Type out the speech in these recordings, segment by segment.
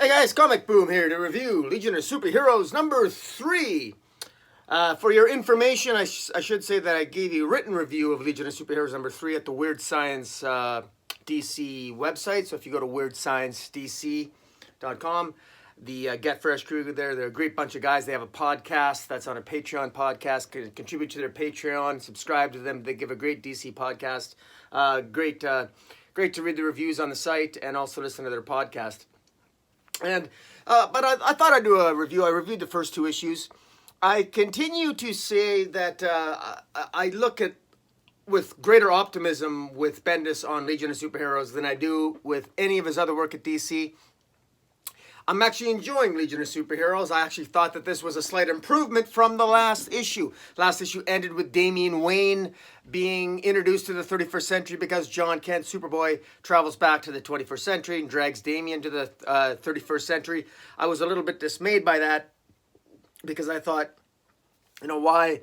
Hey guys, Comic Boom here to review Legion of Superheroes number 3. For your information, I should say that I gave you a written review of Legion of Superheroes number 3 at the Weird Science DC website. So if you go to weirdsciencedc.com, the Get Fresh crew there, they're a great bunch of guys. They have a podcast that's on a Patreon podcast. Contribute to their Patreon, subscribe to them. They give a great DC podcast. Great to read the reviews on the site and also listen to their podcast. And but I thought I'd do a review. I reviewed the first 2 issues. I continue to say that I look at with greater optimism with Bendis on Legion of Superheroes than I do with any of his other work at DC. I'm actually enjoying Legion of Superheroes. I actually thought that this was a slight improvement from the last issue. Last issue ended with Damian Wayne being introduced to the 31st century because John Kent, Superboy, travels back to the 21st century and drags Damian to the 31st century. I was a little bit dismayed by that because I thought, why?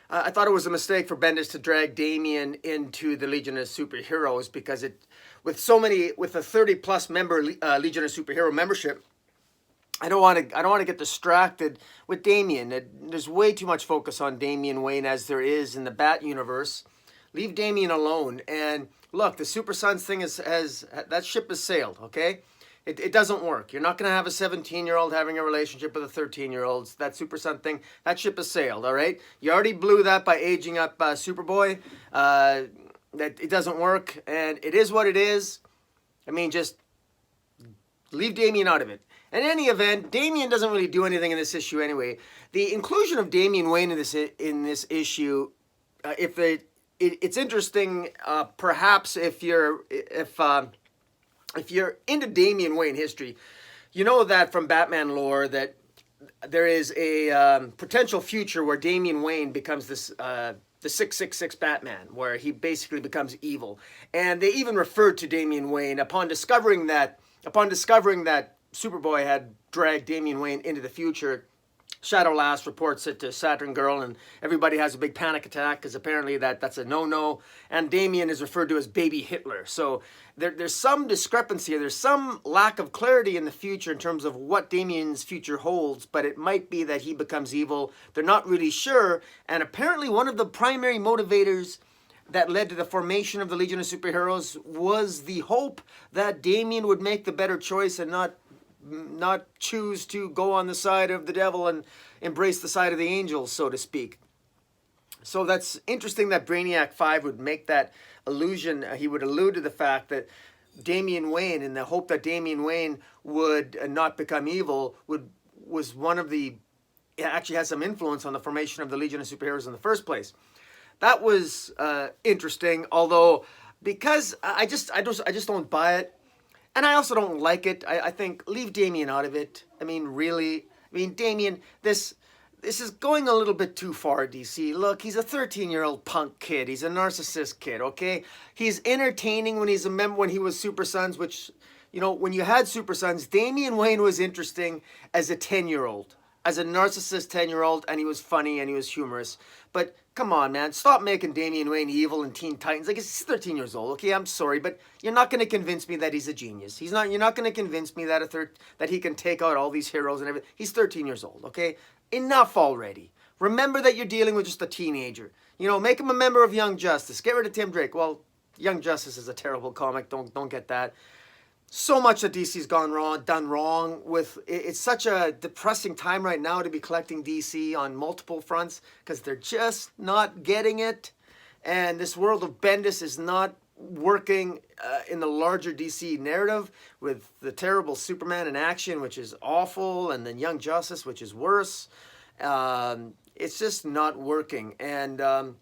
I thought it was a mistake for Bendis to drag Damian into the Legion of Superheroes because with a 30-plus member Legion of Superhero membership, I don't want to get distracted with Damian. There's way too much focus on Damian Wayne as there is in the Bat universe. Leave Damian alone. And look, the Super Sons thing that ship has sailed. Okay, it doesn't work. You're not going to have a 17-year-old having a relationship with a 13-year-old. That Super Son thing, that ship has sailed. All right, you already blew that by aging up Superboy. That it doesn't work, and it is what it is. I mean, just leave Damian out of it. In any event, Damian doesn't really do anything in this issue anyway. The inclusion of Damian Wayne in this issue, it's interesting. Perhaps if you're into Damian Wayne history, you know that from Batman lore that there is a potential future where Damian Wayne becomes this the 666 Batman, where he basically becomes evil. And they even referred to Damian Wayne upon discovering that Superboy had dragged Damian Wayne into the future. Shadow Lass reports it to Saturn Girl, and everybody has a big panic attack because apparently that's a no-no. And Damian is referred to as Baby Hitler. So there's some discrepancy. There's some lack of clarity in the future in terms of what Damian's future holds, but it might be that he becomes evil. They're not really sure. And apparently one of the primary motivators that led to the formation of the Legion of Superheroes was the hope that Damian would make the better choice and not choose to go on the side of the devil and embrace the side of the angels, so to speak. So that's interesting that Brainiac 5 would make that allusion. He would allude to the fact that Damian Wayne, and the hope that Damian Wayne would not become evil, was one of the... It actually had some influence on the formation of the Legion of Superheroes in the first place. That was interesting, although because I just don't buy it. And I also don't like it. I think leave Damian out of it. I mean, really. I mean, Damian, this is going a little bit too far, DC. Look, he's a 13-year-old punk kid. He's a narcissist kid, okay? He's entertaining when when he was Super Sons, which, when you had Super Sons, Damian Wayne was interesting as a 10-year-old. As a narcissist 10-year-old, and he was funny and he was humorous. But come on, man, stop making Damian Wayne evil in Teen Titans. Like, he's 13 years old, okay? I'm sorry, but you're not going to convince me that he's a genius. You're not going to convince me that that he can take out all these heroes and everything. He's 13 years old, okay? Enough already. Remember that you're dealing with just a teenager. Make him a member of Young Justice. Get rid of Tim Drake. Well, Young Justice is a terrible comic. Don't get that. So much that DC's done wrong with. It's such a depressing time right now to be collecting DC on multiple fronts because they're just not getting it. And this world of Bendis is not working in the larger DC narrative with the terrible Superman in action, which is awful, and then Young Justice, which is worse. It's just not working. And then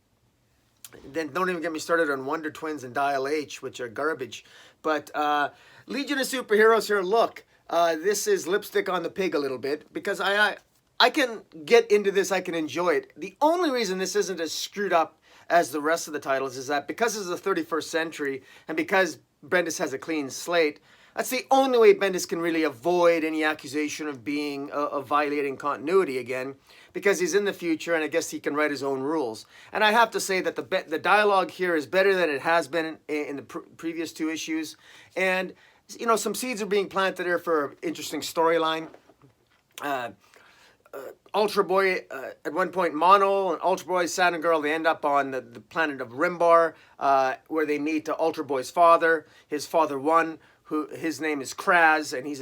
don't even get me started on Wonder Twins and Dial H, which are garbage. But Legion of Superheroes here, look, this is lipstick on the pig a little bit because I can get into this, I can enjoy it. The only reason this isn't as screwed up as the rest of the titles is that because this is the 31st century and because Bendis has a clean slate, that's the only way Bendis can really avoid any accusation of being of violating continuity again, because he's in the future and I guess he can write his own rules. And I have to say that the dialogue here is better than it has been in the previous 2 issues. And you know, some seeds are being planted there for an interesting storyline. Ultra Boy, at one point, Mono and Ultra Boy, Saturn Girl, they end up on the planet of Rimbar, where they meet Ultra Boy's father, his father One, who his name is Kraz, and he's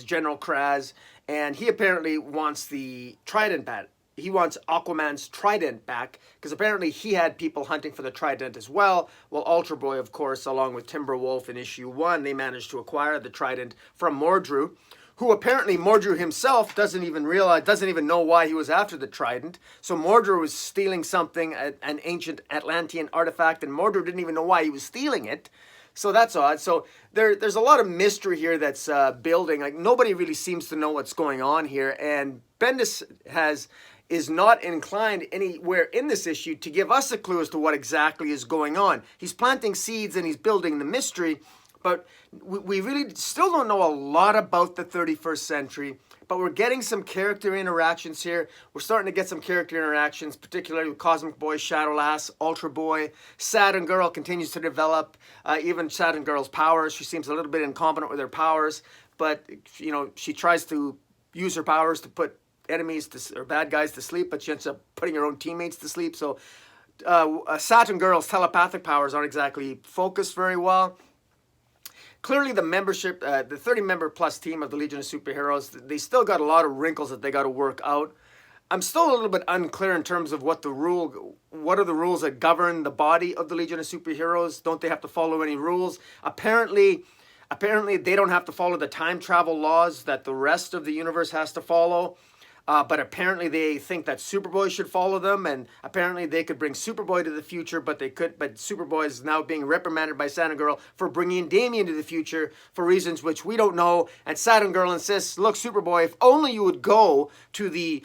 General Kraz, and he apparently wants the Trident back. He wants Aquaman's Trident back, because apparently he had people hunting for the Trident as well. Well, Ultra Boy, of course, along with Timberwolf in issue 1, they managed to acquire the Trident from Mordru, who apparently Mordru himself doesn't even know why he was after the Trident. So Mordru was stealing something, an ancient Atlantean artifact, and Mordru didn't even know why he was stealing it. So that's odd. So there's a lot of mystery here that's building. Like, nobody really seems to know what's going on here, and Bendis is not inclined anywhere in this issue to give us a clue as to what exactly is going on. He's planting seeds and he's building the mystery, but we really still don't know a lot about the 31st century, but we're getting some character interactions here. We're starting to get some character interactions, particularly with Cosmic Boy, Shadowlass, Ultra Boy. Saturn Girl continues to develop, even Saturn Girl's powers. She seems a little bit incompetent with her powers, but, you know, she tries to use her powers to put enemies or bad guys to sleep, but she ends up putting her own teammates to sleep. So Saturn Girl's telepathic powers aren't exactly focused very well. Clearly the membership, the 30-member plus team of the Legion of Superheroes, they still got a lot of wrinkles that they got to work out. I'm still a little bit unclear in terms of what are the rules that govern the body of the Legion of Superheroes. Don't they have to follow any rules? Apparently they don't have to follow the time travel laws that the rest of the universe has to follow. But apparently they think that Superboy should follow them, and apparently they could bring Superboy to the future, but Superboy is now being reprimanded by Saturn Girl for bringing Damian to the future for reasons which we don't know. And Saturn Girl insists, look, Superboy, if only you would go to the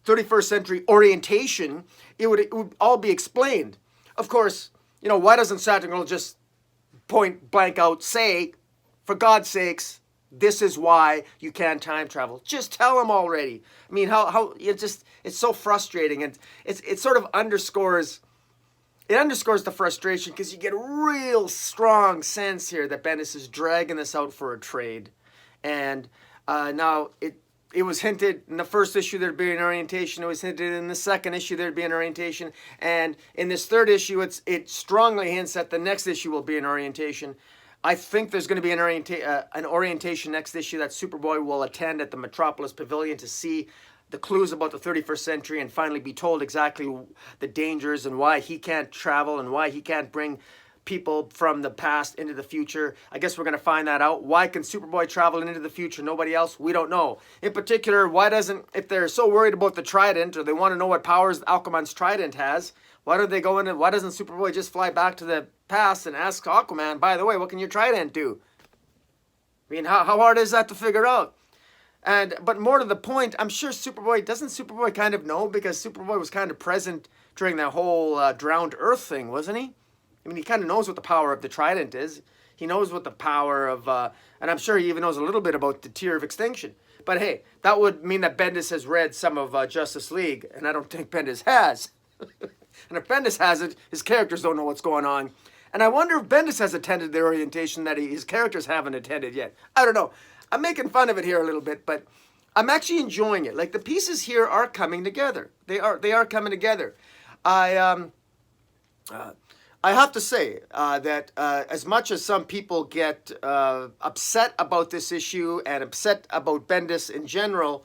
31st century orientation, it would all be explained. Of course, you know, why doesn't Saturn Girl just point blank out say, for God's sakes, this is why you can't time travel? Just tell them already. I mean, how it's so frustrating, and it sort of underscores the frustration, because you get a real strong sense here that Bendis is dragging this out for a trade. And now it was hinted in the first issue there'd be an orientation. It was hinted in the second issue there'd be an orientation, and in this third issue it strongly hints that the next issue will be an orientation. I think there's going to be an orientation next issue that Superboy will attend at the Metropolis Pavilion to see the clues about the 31st century and finally be told exactly the dangers and why he can't travel and why he can't bring people from the past into the future. I guess we're going to find that out. Why can Superboy travel into the future? Nobody else? We don't know. In particular, if they're so worried about the Trident, or they want to know what powers Aquaman's Trident has, why doesn't Superboy just fly back to the past and ask Aquaman, by the way, what can your Trident do? I mean, how hard is that to figure out? But more to the point, I'm sure doesn't Superboy kind of know, because Superboy was kind of present during that whole drowned Earth thing, wasn't he? I mean, he kind of knows what the power of the Trident is. He knows what the power of, and I'm sure he even knows a little bit about the Tier of Extinction. But hey, that would mean that Bendis has read some of Justice League, and I don't think Bendis has. And if Bendis has it, his characters don't know what's going on. And I wonder if Bendis has attended the orientation that his characters haven't attended yet. I don't know. I'm making fun of it here a little bit, but I'm actually enjoying it. Like, the pieces here are coming together. They are coming together. I have to say that as much as some people get upset about this issue and upset about Bendis in general,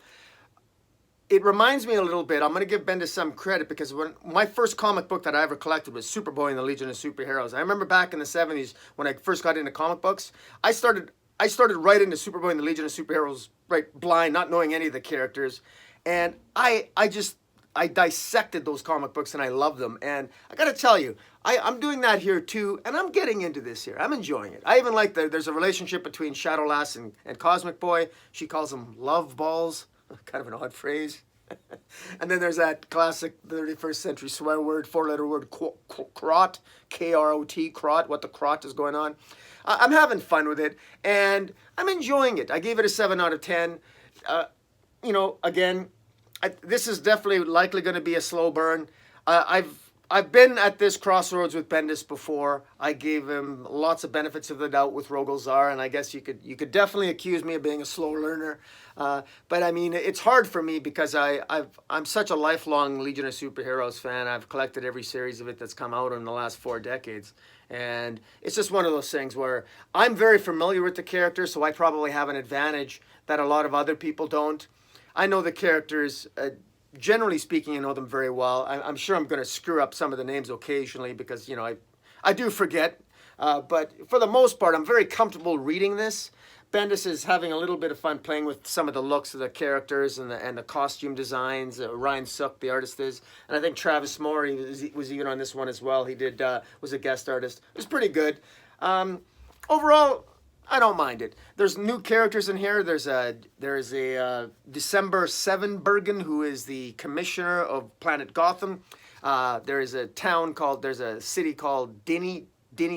it reminds me a little bit. I'm going to give Bendis some credit, because when my first comic book that I ever collected was Superboy and the Legion of Superheroes. I remember back in the 70s when I first got into comic books, I started right into Superboy and the Legion of Superheroes, right, blind, not knowing any of the characters. And I dissected those comic books and I love them. And I got to tell you, I'm doing that here too, and I'm getting into this here. I'm enjoying it. I even like there's a relationship between Shadowlass and Cosmic Boy. She calls them loveballs. Kind of an odd phrase. And then there's that classic 31st century swear word, 4-letter word, crot, K-R-O-T, crot, what the crot is going on. I'm having fun with it, and I'm enjoying it. I gave it a 7 out of 10. You know, again, this is definitely likely going to be a slow burn. I've I've been at this crossroads with Bendis before. I gave him lots of benefits of the doubt with Rogolzar, and I guess you could definitely accuse me of being a slow learner. But I mean, it's hard for me because I'm such a lifelong Legion of Superheroes fan. I've collected every series of it that's come out in the last 4 decades. And it's just one of those things where I'm very familiar with the character, so I probably have an advantage that a lot of other people don't. I know the characters. Generally speaking, I know them very well. I'm sure I'm going to screw up some of the names occasionally because, I do forget. But for the most part, I'm very comfortable reading this. Bendis is having a little bit of fun playing with some of the looks of the characters and the costume designs. Ryan Sook, the artist, is. And I think Travis Moore was even on this one as well. He was a guest artist. It was pretty good. Overall, I don't mind it. There's new characters in here. There is a December Sevenbergen, who is the commissioner of Planet Gotham. There's a city called Dinny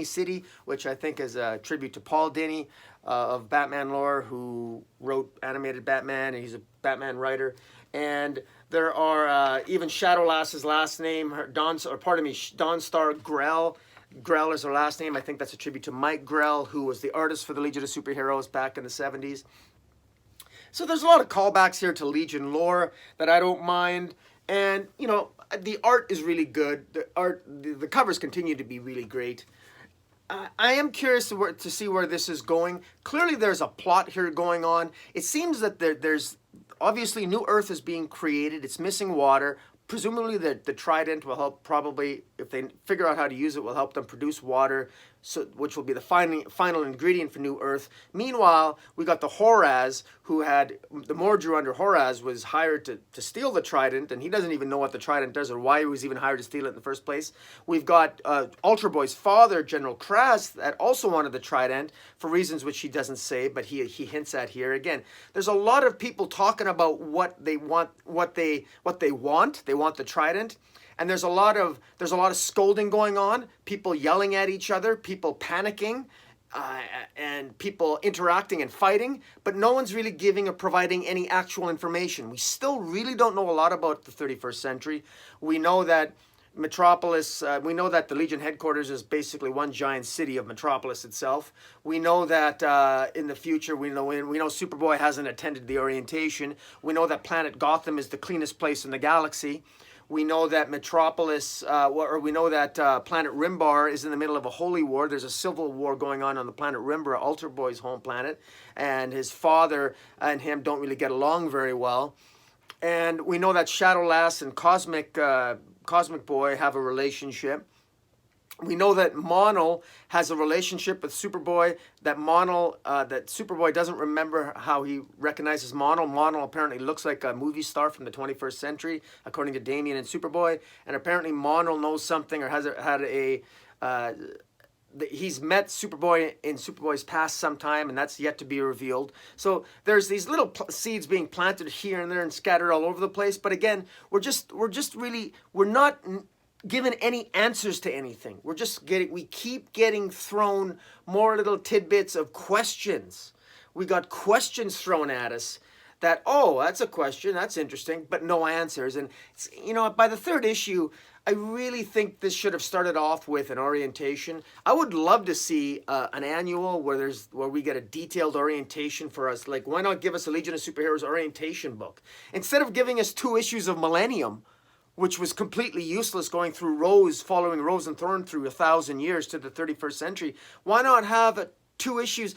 City, which I think is a tribute to Paul Dini of Batman lore, who wrote animated Batman, and he's a Batman writer. And there are even Shadowlass's last name, Dawnstar Grell. Grell is her last name. I think that's a tribute to Mike Grell, who was the artist for the Legion of Superheroes back in the 70s. So there's a lot of callbacks here to Legion lore that I don't mind. And, the art is really good. The covers continue to be really great. I am curious to see where this is going. Clearly there's a plot here going on. It seems that there's obviously New Earth is being created. It's missing water. Presumably the Trident will help, probably, if they figure out how to use it, will help them produce water, which will be the final ingredient for New Earth. Meanwhile, we got the Horaz, who had, the Mordru under Horaz was hired to steal the Trident, and he doesn't even know what the Trident does or why he was even hired to steal it in the first place. We've got Ultra Boy's father, General Kraz, that also wanted the Trident for reasons which he doesn't say, but he hints at here. Again, there's a lot of people talking about what they want. They want the Trident. And there's a lot of scolding going on, people yelling at each other, people panicking, and people interacting and fighting, but no one's really giving or providing any actual information. We still really don't know a lot about the 31st century. We know that Metropolis, we know that the Legion headquarters is basically one giant city of Metropolis itself. We know that in the future, we know Superboy hasn't attended the orientation. We know that Planet Gotham is the cleanest place in the galaxy. We know that Metropolis, we know that Planet Rimbar is in the middle of a holy war. There's a civil war going on the planet Rimbar, Ultra Boy's home planet, and his father and him don't really get along very well. And we know that Shadowlass and Cosmic Boy have a relationship. We know that Monel has a relationship with Superboy, that Superboy doesn't remember how he recognizes Monel. Monel apparently looks like a movie star from the 21st century, according to Damian and Superboy. And apparently Monel knows something or he's met Superboy in Superboy's past sometime, and that's yet to be revealed. So there's these little seeds being planted here and there and scattered all over the place. But again, we're not given any answers to anything. We keep getting thrown more little tidbits of questions. We got questions thrown at us that, oh, that's a question, that's interesting, but no answers. And by the third issue, I really think this should have started off with an orientation. I would love to see an annual where we get a detailed orientation for us. Like, why not give us a Legion of Superheroes orientation book? Instead of giving us 2 issues of Millennium, which was completely useless, following Rose and Thorn through 1,000 years to the 31st century. Why not have 2 issues?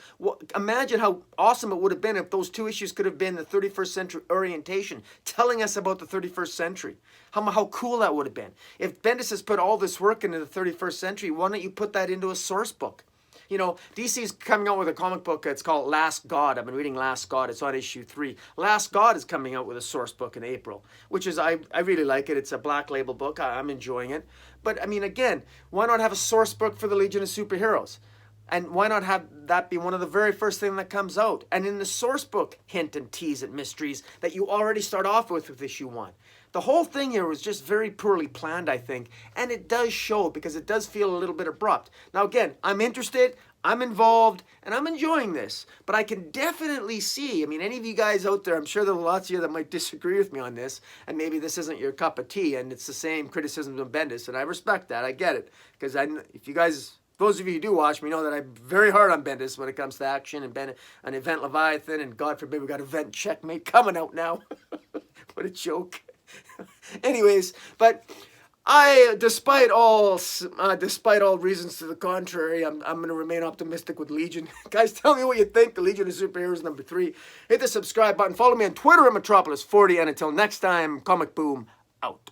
Imagine how awesome it would have been if those 2 issues could have been the 31st century orientation, telling us about the 31st century. How cool that would have been. If Bendis has put all this work into the 31st century, why don't you put that into a source book? DC's coming out with a comic book. It's called Last God. I've been reading Last God. It's on issue 3. Last God is coming out with a source book in April, which is, I really like it. It's a Black Label book. I'm enjoying it. But, I mean, again, why not have a source book for the Legion of Superheroes? And why not have that be one of the very first things that comes out? And in the source book, hint and tease at mysteries that you already start off with issue 1. The whole thing here was just very poorly planned, I think. And it does show because it does feel a little bit abrupt. Now, again, I'm interested. I'm involved and I'm enjoying this, but I can definitely see, I mean, any of you guys out there, I'm sure there are lots of you that might disagree with me on this, and maybe this isn't your cup of tea, and it's the same criticisms of Bendis, and I respect that, I get it, because if you guys, those of you who do watch me know that I'm very hard on Bendis when it comes to action and an Event Leviathan, and God forbid we got Event Checkmate coming out now. What a joke. Anyways, but despite all reasons to the contrary, I'm going to remain optimistic with Legion. Guys, tell me what you think. The Legion of Superheroes #3. Hit the subscribe button. Follow me on Twitter at Metropolis40. And until next time, Comic Boom out.